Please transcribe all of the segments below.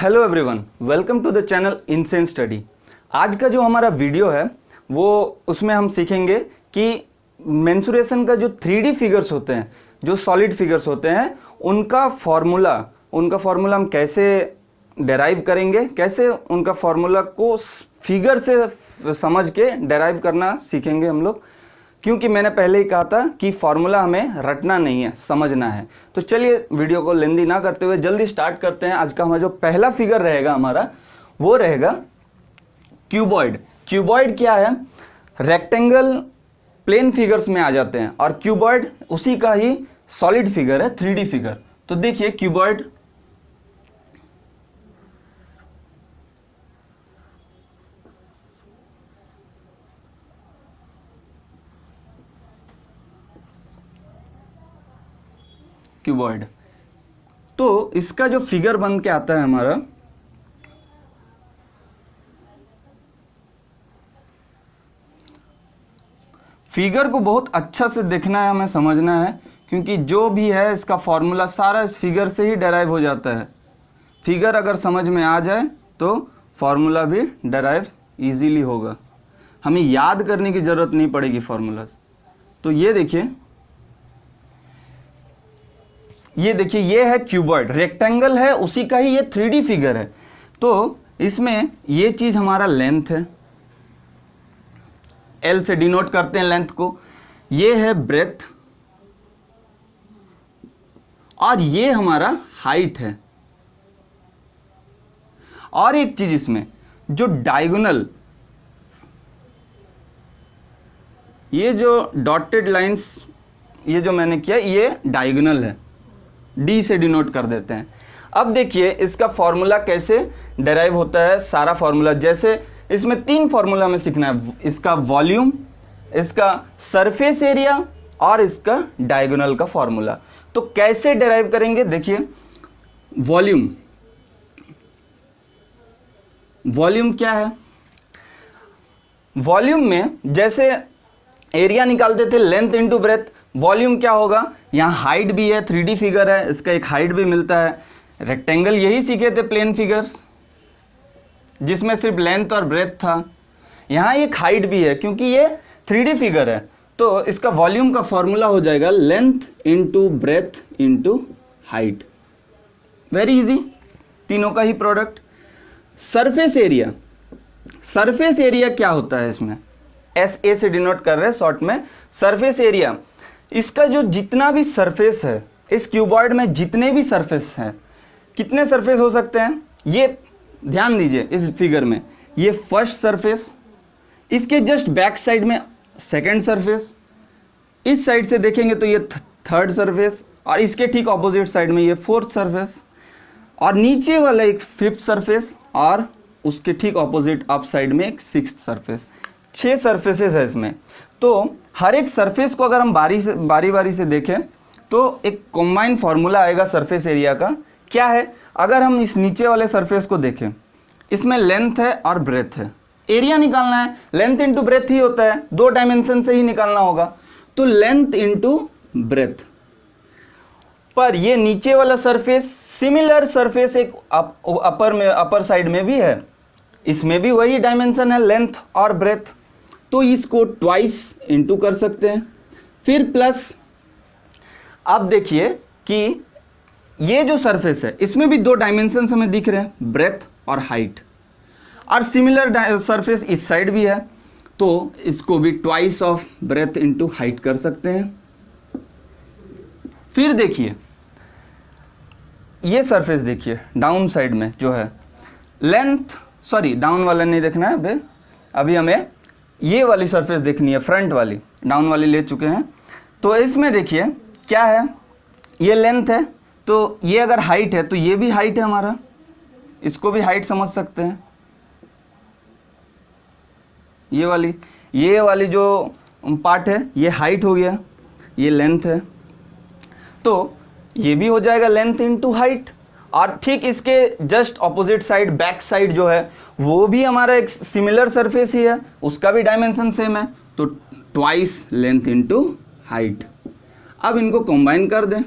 Hello everyone, welcome to the channel insane study. आज का जो हमारा वीडियो है वो उसमें हम सीखेंगे कि मेंसुरेशन का जो 3D फिगर्स होते हैं, जो सॉलिड फिगर्स होते हैं, उनका फार्मूला हम कैसे डेराइव करेंगे, कैसे उनका फार्मूला को फिगर से समझ के डेराइव करना सीखेंगे हम लोग। क्योंकि मैंने पहले ही कहा था कि फार्मूला हमें रटना नहीं है, समझना है। तो चलिए वीडियो को लेंदी ना करते हुए जल्दी स्टार्ट करते हैं। आज का हमारा जो पहला फिगर रहेगा हमारा वो रहेगा क्यूबॉइड। क्यूबॉइड क्या है? रेक्टेंगल प्लेन फिगर्स में आ जाते हैं और क्यूबॉइड उसी का ही सॉलिड फिगर है, 3D फिगर। तो देखिए क्यूबॉइड, क्यूबॉइड तो इसका जो फिगर बन के आता है हमारा, फिगर को बहुत अच्छा से देखना है, हमें समझना है, क्योंकि जो भी है इसका फॉर्मूला सारा इस फिगर से ही डेराइव हो जाता है। फिगर अगर समझ में आ जाए तो फॉर्मूला भी डेराइव इजीली होगा, हमें याद करने की ज़रूरत नहीं पड़ेगी फॉर्मूला। तो ये देखिए ये है क्यूबॉइड, रेक्टेंगल है, उसी का ही ये 3D फिगर है। तो इसमें ये चीज़ हमारा लेंथ है, L से डिनोट करते हैं लेंथ को। ये है ब्रेथ और ये हमारा हाइट है। और एक चीज इसमें जो डायगोनल, ये जो डॉटेड लाइंस, ये जो मैंने किया, ये डायगोनल है, D से डिनोट कर देते हैं। अब देखिए इसका फॉर्मूला कैसे डेराइव होता है, सारा फॉर्मूला। जैसे इसमें 3 फॉर्मूला हमें सीखना है, इसका वॉल्यूम, इसका सरफेस एरिया और इसका डायगोनल का फॉर्मूला। तो कैसे डेराइव करेंगे? देखिए वॉल्यूम क्या है? वॉल्यूम में जैसे एरिया निकालते थे लेंथ इनटू ब्रेथ, वॉल्यूम क्या होगा? यहाँ हाइट भी है, 3D फिगर है, इसका एक हाइट भी मिलता है। रेक्टेंगल यही सीखे थे, प्लेन फिगर जिसमें सिर्फ लेंथ और ब्रेथ था। यहाँ एक हाइट भी है क्योंकि ये 3D फिगर है। तो इसका वॉल्यूम का फॉर्मूला हो जाएगा length into breadth into height. Very easy, तीनों का ही प्रोडक्ट। सरफेस एरिया क्या होता है? इसमें SA से डिनोट कर रहे हैं शॉर्ट में। सरफेस एरिया, इसका जो जितना भी सरफेस है, इस क्यूबॉइड में जितने भी सरफेस हैं, कितने सरफेस हो सकते हैं? ये ध्यान दीजिए इस फिगर में, ये फर्स्ट सरफेस, इसके जस्ट बैक साइड में सेकंड सरफेस, इस साइड से देखेंगे तो ये थर्ड सरफेस, और इसके ठीक ऑपोजिट साइड में ये फोर्थ सरफेस, और नीचे वाला एक फिफ्थ सरफेस, और उसके ठीक ऑपोजिट अप साइड में एक सिक्स्थ सरफेस। 6 सरफेसेस है इसमें। तो हर एक सरफेस को अगर हम बारी बारी से देखें तो एक कॉम्बाइंड फार्मूला आएगा सरफेस एरिया का। क्या है? अगर हम इस नीचे वाले सरफेस को देखें, इसमें लेंथ है और ब्रेथ है, एरिया निकालना है, लेंथ इंटू ब्रेथ ही होता है, 2 डायमेंशन से ही निकालना होगा। तो लेंथ इंटू ब्रेथ, पर ये नीचे वाला सरफेस, सिमिलर सरफेस एक अपर साइड में भी है, इसमें भी वही डायमेंशन है, लेंथ और ब्रेथ। तो इसको ट्वाइस इंटू कर सकते हैं, फिर प्लस। अब देखिए कि ये जो सरफेस है इसमें भी 2 डायमेंशन हमें दिख रहे हैं, ब्रेथ और हाइट, और सिमिलर सरफेस इस साइड भी है, तो इसको भी twice of breath into height कर सकते हैं। फिर देखिए ये सरफेस, देखिए डाउन साइड में जो है लेंथ, सॉरी डाउन वाला नहीं देखना है, अभी हमें ये वाली सरफेस देखनी है, फ्रंट वाली, डाउन वाली ले चुके हैं। तो इसमें देखिए क्या है, ये लेंथ है, तो ये अगर हाइट है तो ये भी हाइट है हमारा, इसको भी हाइट समझ सकते हैं। ये वाली जो पार्ट है ये हाइट हो गया, ये लेंथ है, तो ये भी हो जाएगा लेंथ इनटू हाइट। और ठीक इसके just opposite side, back side जो है, वो भी हमारा एक सिमिलर सरफेस ही है, उसका भी डायमेंशन सेम है, तो ट्वाइस लेंथ इनटू हाइट। अब इनको कंबाइन कर दें,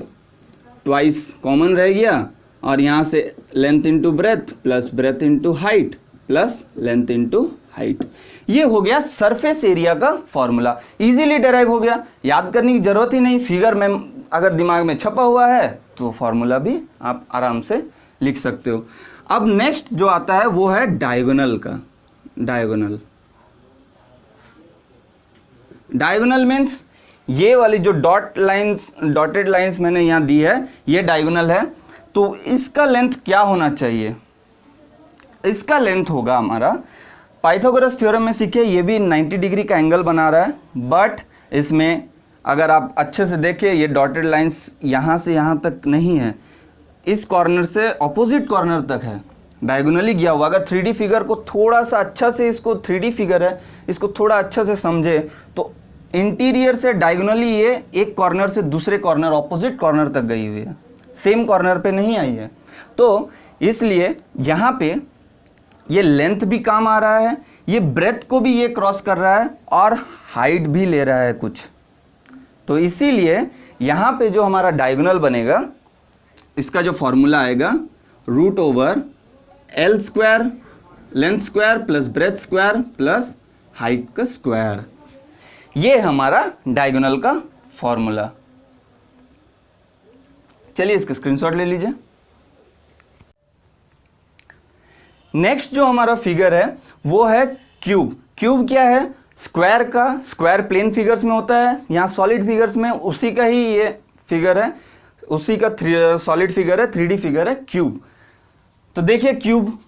ट्वाइस कॉमन रह गया और यहाँ से length into breadth plus breadth into height plus length into height. ये हो गया सरफेस एरिया का फॉर्मूला, इजीली डेराइव हो गया, याद करने की जरूरत ही नहीं, फिगर में अगर दिमाग में छपा हुआ है तो फॉर्मूला भी आप आराम से लिख सकते हो। अब नेक्स्ट जो आता है वो है डायगोनल का। डायगोनल मीन्स ये वाली जो डॉटेड लाइंस मैंने यहाँ दी है, ये डायगोनल है। तो इसका लेंथ क्या होना चाहिए? इसका लेंथ होगा हमारा, पाइथागोरस थ्योरम में सीखे, ये भी 90 डिग्री का एंगल बना रहा है, बट इसमें अगर आप अच्छे से देखें ये डॉटेड लाइंस यहाँ से यहाँ तक नहीं है, इस कॉर्नर से ऑपोजिट कॉर्नर तक है, डायगोनली गया हुआ। अगर 3D फिगर को थोड़ा सा अच्छा से, इसको 3D फिगर है, इसको थोड़ा अच्छा से समझे तो इंटीरियर से डायगोनली ये एक कॉर्नर से दूसरे कॉर्नर, ऑपोजिट कॉर्नर तक गई हुई है, सेम कॉर्नर पे नहीं आई है। तो इसलिए यहाँ पे ये लेंथ भी काम आ रहा है, ये ब्रेथ को भी ये क्रॉस कर रहा है और हाइट भी ले रहा है कुछ। तो इसीलिए यहाँ पे जो हमारा डायगोनल बनेगा, इसका जो फॉर्मूला आएगा √L² length square plus breadth square plus height का स्क्वायर, ये हमारा डायगोनल का फॉर्मूला। चलिए इसका स्क्रीनशॉट ले लीजिए। नेक्स्ट जो हमारा फिगर है वो है क्यूब। क्यूब क्या है? स्क्वायर का, स्क्वायर प्लेन फिगर्स में होता है, यहाँ सॉलिड फिगर्स में उसी का ही ये फिगर है, उसी का सॉलिड फिगर है, 3D फिगर है क्यूब। तो देखिए क्यूब,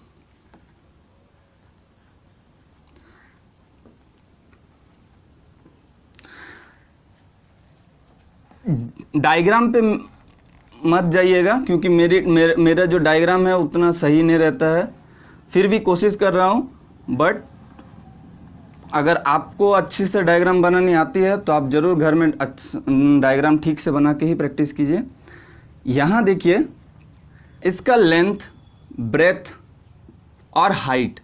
डायग्राम पे मत जाइएगा क्योंकि मेरा जो डायग्राम है उतना सही नहीं रहता है, फिर भी कोशिश कर रहा हूँ। बट अगर आपको अच्छे से डायग्राम बनानी आती है तो आप ज़रूर घर में डायग्राम ठीक से बना के ही प्रैक्टिस कीजिए। यहाँ देखिए इसका लेंथ, ब्रेथ और हाइट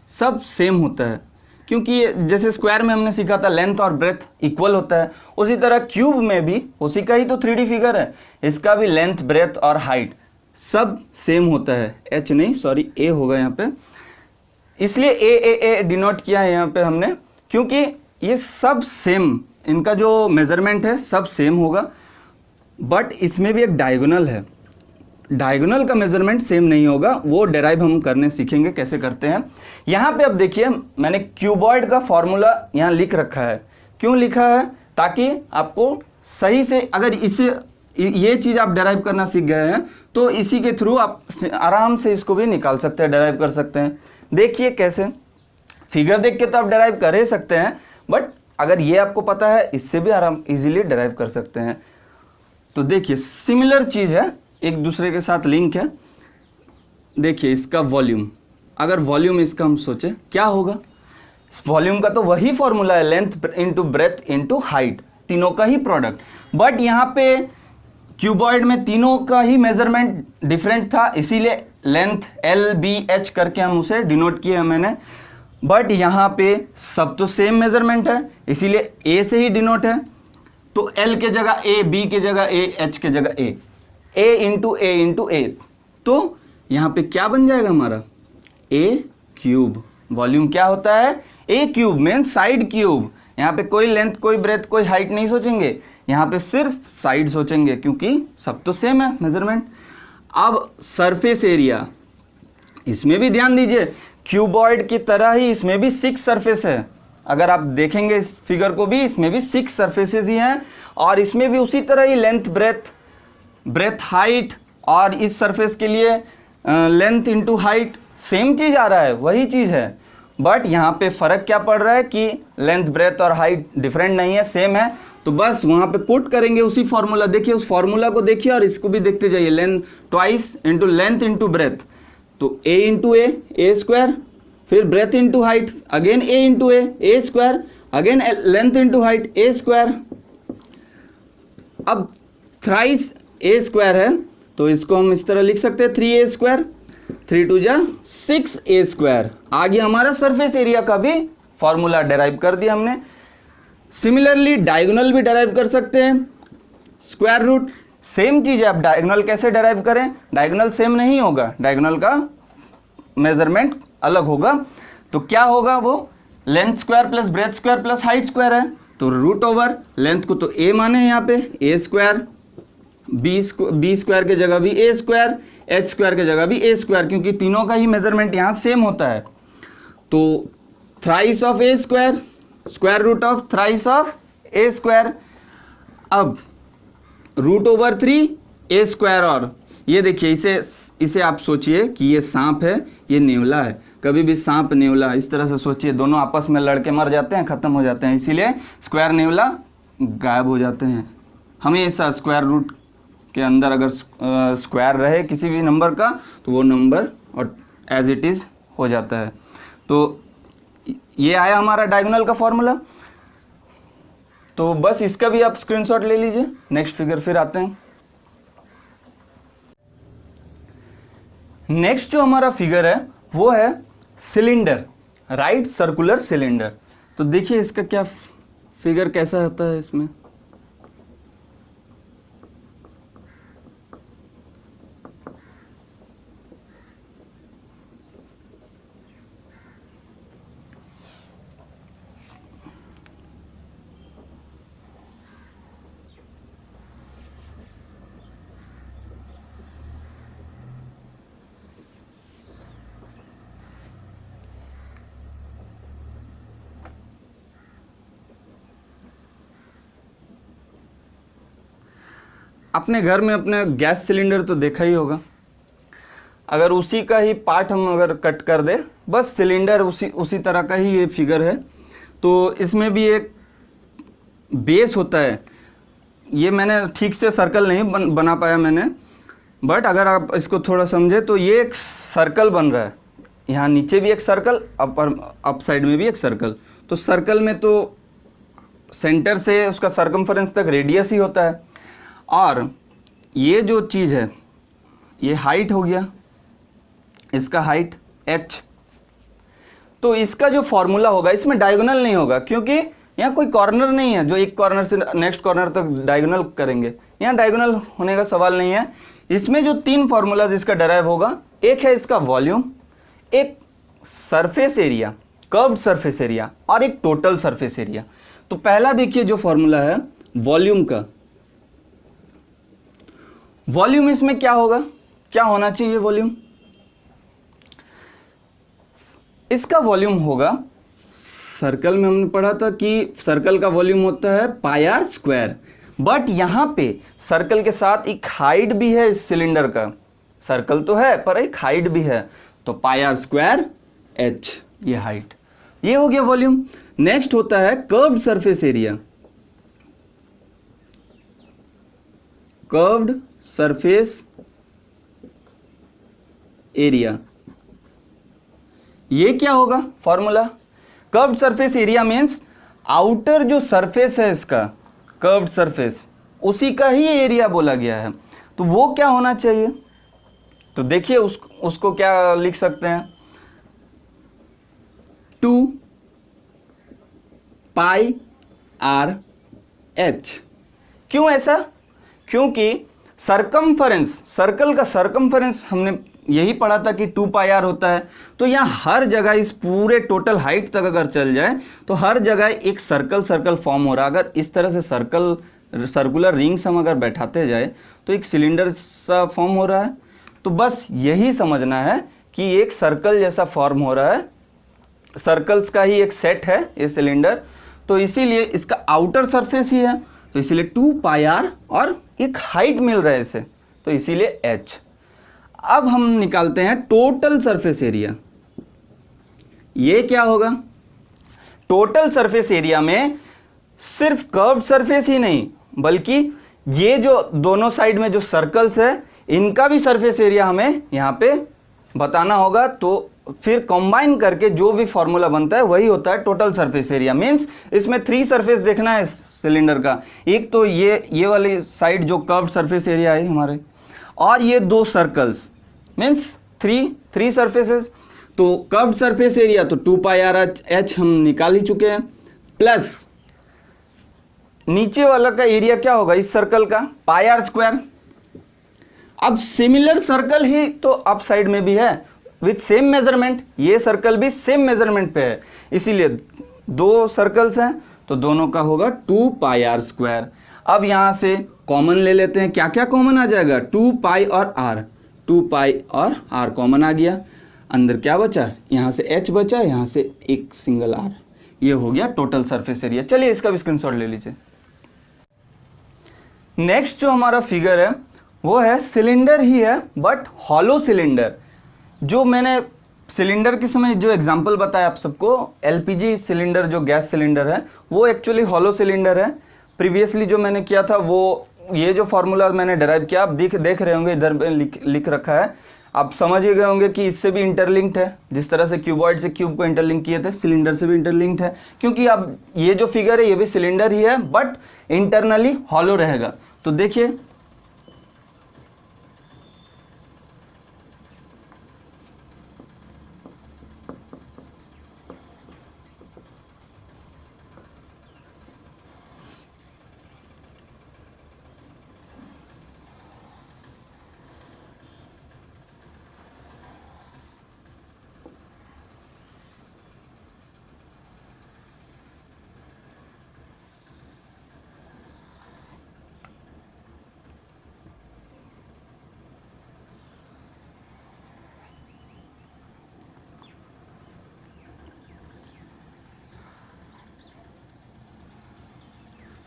सब सेम होता है, क्योंकि जैसे स्क्वायर में हमने सीखा था लेंथ और ब्रेथ इक्वल होता है, उसी तरह क्यूब में भी उसी का ही तो 3D फिगर है, इसका भी लेंथ, ब्रेथ और हाइट सब सेम होता है। एच नहीं, सॉरी ए होगा यहाँ पे, इसलिए ए डिनोट किया है यहाँ पे हमने, क्योंकि ये सब सेम, इनका जो मेजरमेंट है सब सेम होगा। बट इसमें भी एक डायगोनल है, डायगोनल का मेजरमेंट सेम नहीं होगा, वो डेराइव हम करने सीखेंगे कैसे करते हैं। यहाँ पे अब देखिए मैंने क्यूबॉइड का फॉर्मूला यहाँ लिख रखा है। क्यों लिखा है? ताकि आपको सही से, अगर इसे ये चीज़ आप डेराइव करना सीख गए हैं तो इसी के थ्रू आप आराम से इसको भी निकाल सकते हैं, डेराइव कर सकते हैं। देखिए कैसे, फिगर देख के तो आप डेराइव कर ही सकते हैं, बट अगर ये आपको पता है इससे भी आराम इजीली डेराइव कर सकते हैं। तो देखिए सिमिलर चीज़ है, एक दूसरे के साथ लिंक है। देखिए इसका वॉल्यूम, अगर वॉल्यूम इसका हम सोचे क्या होगा, वॉल्यूम का तो वही फॉर्मूला है, length into breadth into height, तीनों का ही प्रोडक्ट। बट यहाँ पे क्यूबॉइड में तीनों का ही मेजरमेंट डिफरेंट था, इसीलिए लेंथ LBH करके हम उसे डिनोट किया मैंने। बट यहाँ पे सब तो सेम मेजरमेंट है, इसीलिए A से ही डिनोट है। तो L के जगह A, B के जगह A, H के जगह A, A इंटू A। तो यहाँ पे क्या बन जाएगा हमारा? A cube. वॉल्यूम क्या होता है? A cube mean side cube. यहाँ पे कोई लेंथ, कोई ब्रेथ, कोई हाइट नहीं सोचेंगे, यहाँ पे सिर्फ साइड सोचेंगे, क्योंकि सब तो सेम है मेजरमेंट। अब सरफेस एरिया, इसमें भी ध्यान दीजिए, क्यूबॉइड की तरह ही इसमें भी 6 सरफेस है। अगर आप देखेंगे इस फिगर को भी, इसमें भी 6 सरफेसेस ही हैं, और इसमें भी उसी तरह ही लेंथ, ब्रेथ हाइट, और इस सरफेस के लिए लेंथ इंटू हाइट सेम चीज़ आ रहा है, वही चीज़ है। बट यहाँ पे फ़र्क क्या पड़ रहा है कि लेंथ, ब्रेथ और हाइट डिफरेंट नहीं है, सेम है। तो बस वहाँ पे पुट करेंगे उसी फॉर्मूला, देखिए उस फॉर्मूला को देखिए और इसको भी देखते जाइए, length twice into length into breadth, तो A इंटू ए स्क्वायर, फिर breath into height, again A into A square, again length into height A square. अब थ्राइस A स्क्वायर है तो इसको हम इस तरह लिख सकते हैं 3A स्क्वायर, 3 2 जा 6A स्क्वायर। आगे हमारा सरफेस एरिया का भी फॉर्मूला डेराइव कर दिया हमने। सिमिलरली डायगोनल भी डेराइव कर सकते हैं, स्क्वायर रूट सेम चीज है, आप डायगोनल कैसे डेराइव करें, डायगोनल सेम नहीं होगा, डायगोनल का मेजरमेंट अलग होगा। तो क्या होगा, वो length square plus breadth square plus height square है, तो रूट ओवर लेंथ को तो ए माने हैं यहाँ पे, ए स्क्वायर, बी स्क्वायर के जगह भी ए स्क्वायर, एच स्क्वायर के जगह भी ए स्क्वायर, क्योंकि तीनों का ही मेजरमेंट यहाँ सेम होता है। तो thrice of a square, square root of thrice of a square. अब रूट ओवर 3 ए स्क्वायर, और ये देखिए इसे आप सोचिए कि ये सांप है, ये नेवला है। कभी भी सांप नेवला इस तरह से सोचिए, दोनों आपस में लड़के मर जाते हैं, ख़त्म हो जाते हैं, इसीलिए स्क्वायर नेवला गायब हो जाते हैं। हमेशा स्क्वायर रूट के अंदर अगर स्क्वायर रहे किसी भी नंबर का तो वो नंबर और एज इट इज़ हो जाता है। तो ये आया हमारा डायगोनल का फॉर्मूला। तो बस इसका भी आप स्क्रीनशॉट ले लीजिए। नेक्स्ट फिगर फिर आते हैं। नेक्स्ट जो हमारा फिगर है वो है सिलेंडर, राइट सर्कुलर सिलेंडर। तो देखिए इसका क्या फिगर कैसा होता है इसमें। अपने घर में अपने गैस सिलेंडर तो देखा ही होगा। अगर उसी का ही पार्ट हम अगर कट कर दे, बस सिलेंडर उसी तरह का ही ये फिगर है। तो इसमें भी एक बेस होता है। ये मैंने ठीक से सर्कल नहीं बना पाया मैंने, बट अगर आप इसको थोड़ा समझे तो ये एक सर्कल बन रहा है। यहाँ नीचे भी एक सर्कल, अप साइड में भी एक सर्कल। तो सर्कल में तो सेंटर से उसका सर्कमफरेंस तक रेडियस ही होता है, और ये जो चीज़ है ये हाइट हो गया, इसका हाइट h। तो इसका जो फॉर्मूला होगा इसमें डायगोनल नहीं होगा, क्योंकि यहाँ कोई कॉर्नर नहीं है जो एक कॉर्नर से नेक्स्ट कॉर्नर तक डायगोनल करेंगे। यहाँ डायगोनल होने का सवाल नहीं है। इसमें जो 3 फॉर्मूलाज इसका डेराइव होगा, एक है इसका वॉल्यूम, एक surface area, curved surface area, और एक टोटल सरफेस एरिया। तो पहला देखिए जो फॉर्मूला है वॉल्यूम का, वॉल्यूम इसमें क्या होगा, क्या होना चाहिए वॉल्यूम, इसका वॉल्यूम होगा, सर्कल में हमने पढ़ा था कि सर्कल का वॉल्यूम होता है पाई आर स्क्वायर, बट यहाँ पे सर्कल के साथ एक हाइट भी है इस सिलेंडर का। सर्कल तो है पर एक हाइट भी है, तो पाई आर स्क्वायर h, ये हाइट, ये हो गया वॉल्यूम। नेक्स्ट होता है curved surface area, curved surface area. ये क्या होगा formula, curved surface area means outer जो सरफेस है इसका, कर्व्ड सरफेस, उसी का ही एरिया बोला गया है। तो वो क्या होना चाहिए, तो देखिए उसको क्या लिख सकते हैं, 2 पाई आर एच। क्यों ऐसा, क्योंकि सरकमफरेंस, सर्कल का सरकमफरेंस हमने यही पढ़ा था कि 2 पाई आर होता है। तो यहाँ हर जगह इस पूरे टोटल हाइट तक अगर चल जाए तो हर जगह एक सर्कल फॉर्म हो रहा है। अगर इस तरह से सर्कुलर रिंग्स हम अगर बैठाते जाए तो एक सिलेंडर सा फॉर्म हो रहा है। तो बस यही समझना है कि एक सर्कल जैसा फॉर्म हो रहा है, सर्कल्स का ही एक सेट है ये सिलेंडर। तो इसीलिए इसका आउटर सरफेस ही है, तो इसीलिए 2 पाई आर और एक हाइट मिल रहा है इसे, तो इसीलिए h। अब हम निकालते हैं टोटल सरफेस एरिया। ये क्या होगा, टोटल सरफेस एरिया में सिर्फ कर्व्ड सरफेस ही नहीं बल्कि ये जो दोनों साइड में जो सर्कल्स है इनका भी सरफेस एरिया हमें यहाँ पे बताना होगा। तो फिर कंबाइन करके जो भी फॉर्मूला बनता है वही होता है टोटल सरफेस एरिया। मीन्स इसमें 3 सरफेस देखना है सिलेंडर का, एक तो ये वाली साइड जो कर्व्ड सरफेस एरिया है हमारे, और ये 2 सर्कल्स, मीन्स 3 सरफेसेस। तो कर्व्ड सरफेस एरिया तो 2 पाई आर एच हम निकाल ही चुके हैं, प्लस नीचे वाला का एरिया क्या होगा इस सर्कल का, पाई आर स्क्वायर। अब सिमिलर सर्कल ही तो अप साइड में भी है विथ सेम मेजरमेंट, ये सर्कल भी सेम मेजरमेंट पे है, इसीलिए दो सर्कल्स हैं तो दोनों का होगा 2 पाई आर स्क्वायर। अब यहां से कॉमन ले लेते हैं, क्या क्या कॉमन आ जाएगा, 2 पाई और आर, 2 पाई और आर कॉमन आ गया, अंदर क्या बचा, यहां से h बचा, यहां से एक सिंगल r, ये हो गया टोटल सरफेस एरिया। चलिए इसका भी स्क्रीनशॉट ले लीजिए। नेक्स्ट जो हमारा फिगर है वो है सिलेंडर ही है बट हॉलो सिलेंडर। जो मैंने सिलेंडर के समय जो एग्जांपल बताया आप सबको, एलपीजी सिलेंडर जो गैस सिलेंडर है वो एक्चुअली हॉलो सिलेंडर है। प्रीवियसली जो मैंने किया था वो ये जो फार्मूला मैंने डिराइव किया, आप देख रहे होंगे इधर पे लिख रखा है, आप समझ ही गए होंगे कि इससे भी इंटरलिंक्ड है। जिस तरह से क्यूबॉइड से क्यूब को इंटरलिंक किए थे, सिलेंडर से भी इंटरलिंक्ड है, क्योंकि अब ये जो फिगर है ये भी सिलेंडर ही है बट इंटरनली हॉलो रहेगा। तो देखिए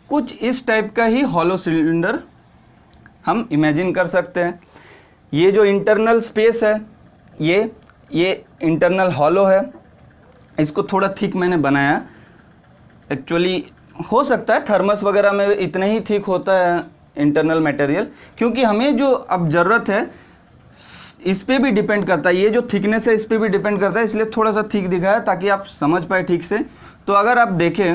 कुछ इस टाइप का ही हॉलो सिलेंडर हम इमेजिन कर सकते हैं। ये जो इंटरनल स्पेस है ये इंटरनल हॉलो है, इसको थोड़ा थिक मैंने बनाया। एक्चुअली हो सकता है थर्मस वगैरह में इतना ही थिक होता है इंटरनल मटेरियल, क्योंकि हमें जो अब ज़रूरत है इस पे भी डिपेंड करता है, ये जो थिकनेस है इस पे भी डिपेंड करता है, इसलिए थोड़ा सा थिक दिखा है ताकि आप समझ पाए ठीक से। तो अगर आप देखें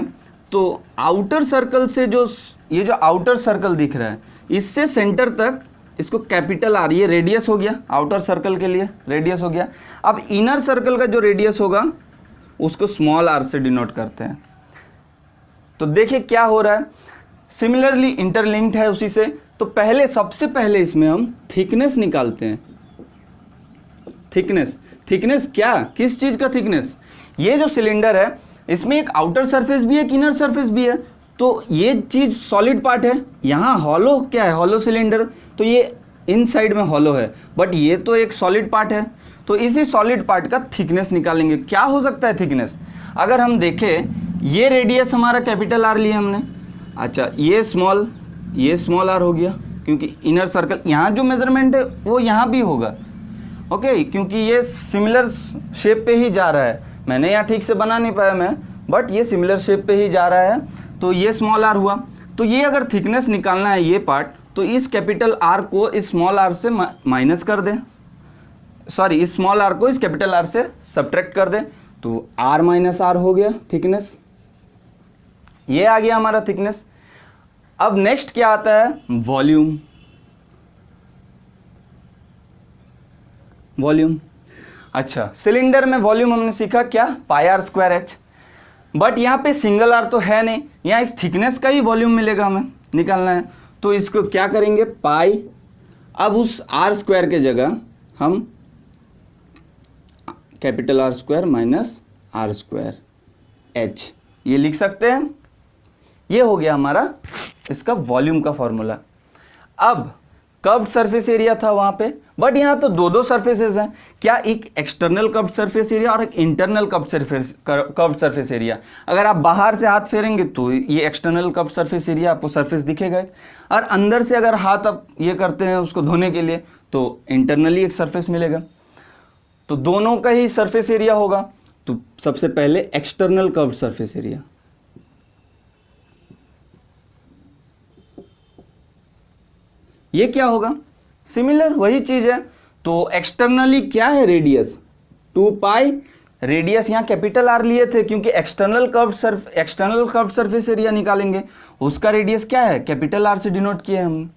तो आउटर सर्कल से जो ये जो आउटर सर्कल दिख रहा है इससे सेंटर तक इसको कैपिटल आर, ये रेडियस हो गया, आउटर सर्कल के लिए रेडियस हो गया। अब इनर सर्कल का जो रेडियस होगा उसको स्मॉल आर से डिनोट करते हैं। तो देखिए क्या हो रहा है, सिमिलरली इंटरलिंक्ड है उसी से। तो पहले सबसे पहले इसमें हम थिकनेस निकालते हैं। थिकनेस क्या, किस चीज़ का थिकनेस, ये जो सिलेंडर है इसमें एक आउटर सरफेस भी है, एक इनर सरफेस भी है। तो ये चीज़ सॉलिड पार्ट है, यहाँ हॉलो क्या है, हॉलो सिलेंडर, तो ये इन साइड में हॉलो है, बट ये तो एक सॉलिड पार्ट है। तो इसी सॉलिड पार्ट का थिकनेस निकालेंगे। क्या हो सकता है थिकनेस, अगर हम देखें ये रेडियस हमारा कैपिटल आर लिया हमने, अच्छा ये स्मॉल आर हो गया, क्योंकि इनर सर्कल यहाँ जो मेजरमेंट है वो यहाँ भी होगा, ओके, क्योंकि ये सिमिलर शेप पे ही जा रहा है। मैंने यहाँ ठीक से बना नहीं पाया मैं, बट ये सिमिलर शेप पे ही जा रहा है, तो ये स्मॉल आर हुआ। तो ये अगर थिकनेस निकालना है ये पार्ट, तो इस कैपिटल आर को इस स्मॉल आर से माइनस कर दें, सॉरी इस स्मॉल आर को इस कैपिटल आर से सब्ट्रैक्ट कर दें, तो आर माइनस आर हो गया थिकनेस, ये आ गया हमारा थिकनेस। अब नेक्स्ट क्या आता है, वॉल्यूम। अच्छा, सिलेंडर में वॉल्यूम हमने सीखा क्या, पाई आर स्क्वायर एच, बट यहाँ पे सिंगल आर तो है नहीं, यहाँ इस थिकनेस का ही वॉल्यूम मिलेगा, हमें निकालना है। तो इसको क्या करेंगे, पाई, अब उस आर स्क्वायर के जगह हम capital R square minus R square H ये लिख सकते हैं। ये हो गया हमारा इसका वॉल्यूम का फॉर्मूला। अब कर्व्ड सरफेस एरिया था वहाँ पे, बट यहाँ तो दो सरफेसेस हैं, क्या एक एक्सटर्नल कर्व्ड सरफेस एरिया और एक इंटरनल कर्व्ड सरफेस एरिया। अगर आप बाहर से हाथ फेरेंगे तो ये एक्सटर्नल कर्व्ड सरफेस एरिया आपको सरफेस दिखेगा, और अंदर से अगर हाथ आप ये करते हैं उसको धोने के लिए तो इंटरनली एक सरफेस मिलेगा। तो दोनों का ही सरफेस एरिया होगा। तो सबसे पहले एक्सटर्नल कर्व्ड सरफेस एरिया, ये क्या होगा, सिमिलर वही चीज है। तो एक्सटर्नली क्या है, रेडियस 2 पाई, रेडियस यहाँ कैपिटल आर लिए थे क्योंकि एक्सटर्नल कर्व्ड सरफेस एरिया निकालेंगे, उसका रेडियस क्या है, कैपिटल आर से डिनोट किया है हमने,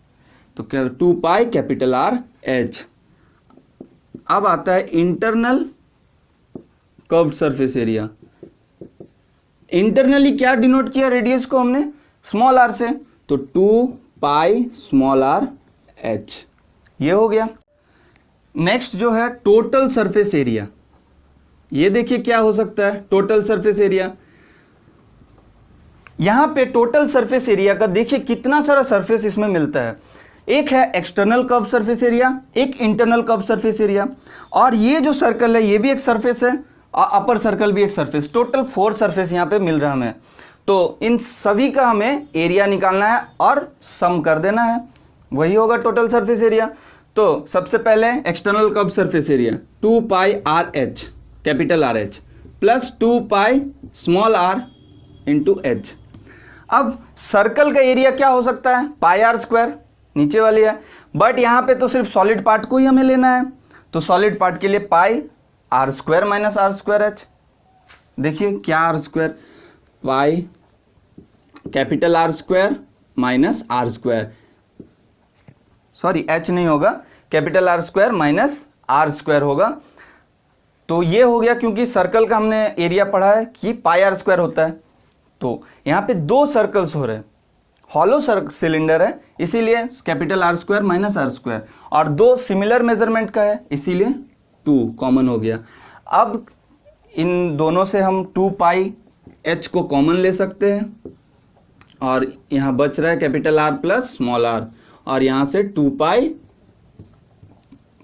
तो क्या 2 पाई कैपिटल आर एच। अब आता है internal curved surface area. Internally क्या डिनोट किया रेडियस को हमने, स्मॉल आर से, तो 2 पाई स्मॉल आर एच, ये हो गया। नेक्स्ट जो है टोटल सरफेस एरिया, ये देखिए क्या हो सकता है टोटल सरफेस एरिया। यहां पे टोटल सरफेस एरिया का देखिए कितना सारा सरफेस इसमें मिलता है। एक है एक्सटर्नल कर्व सरफेस एरिया, एक इंटरनल कर्व सरफेस एरिया, और ये जो सर्कल है ये भी एक सरफेस है और अपर सर्कल भी एक सरफेस। टोटल 4 सरफेस यहाँ पे मिल रहा है हमें। तो इन सभी का हमें एरिया निकालना है और सम कर देना है, वही होगा टोटल सरफेस एरिया। तो सबसे पहले external curve surface area 2 pi R H, capital R H, plus 2 pi small R into H. अब सर्कल का एरिया क्या हो सकता है, पाई आर स्क्वायर, नीचे वाली है, बट यहां पे तो सिर्फ सॉलिड पार्ट को ही हमें लेना है, तो सॉलिड पार्ट के लिए pi R square minus R square H. देखिए क्या R square, pi capital R square minus R square, sorry H नहीं होगा, capital R square minus R square होगा। तो ये हो गया, क्योंकि सर्कल का हमने एरिया पढ़ा है कि पाई आर स्क्वायर होता है। तो यहाँ पे 2 सर्कल्स हो रहे हैं, हॉलो सिलेंडर है इसीलिए capital R square minus R square, और 2 सिमिलर मेजरमेंट का है इसीलिए 2 कॉमन हो गया। अब इन दोनों से हम 2 पाई एच को कॉमन ले सकते हैं, और यहाँ बच रहा है capital R plus small R, और यहाँ से 2 pi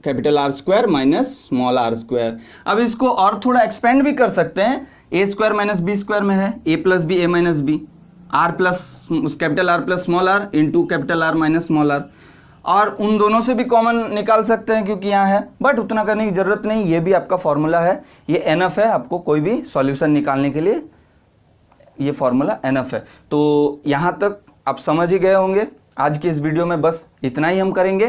capital R square minus small R square. अब इसको और थोड़ा एक्सपेंड भी कर सकते हैं, A square minus B square में है A plus B A minus B, R plus capital R plus small R into capital R minus small R, और उन दोनों से भी कॉमन निकाल सकते हैं क्योंकि यहाँ है, बट उतना करने की ज़रूरत नहीं, ये भी आपका फॉर्मूला है, ये एनफ है आपको कोई भी सॉल्यूशन निकालने के लिए, ये फॉर्मूला एनफ है। तो यहाँ तक आप समझ ही गए होंगे। आज की इस वीडियो में बस इतना ही हम करेंगे।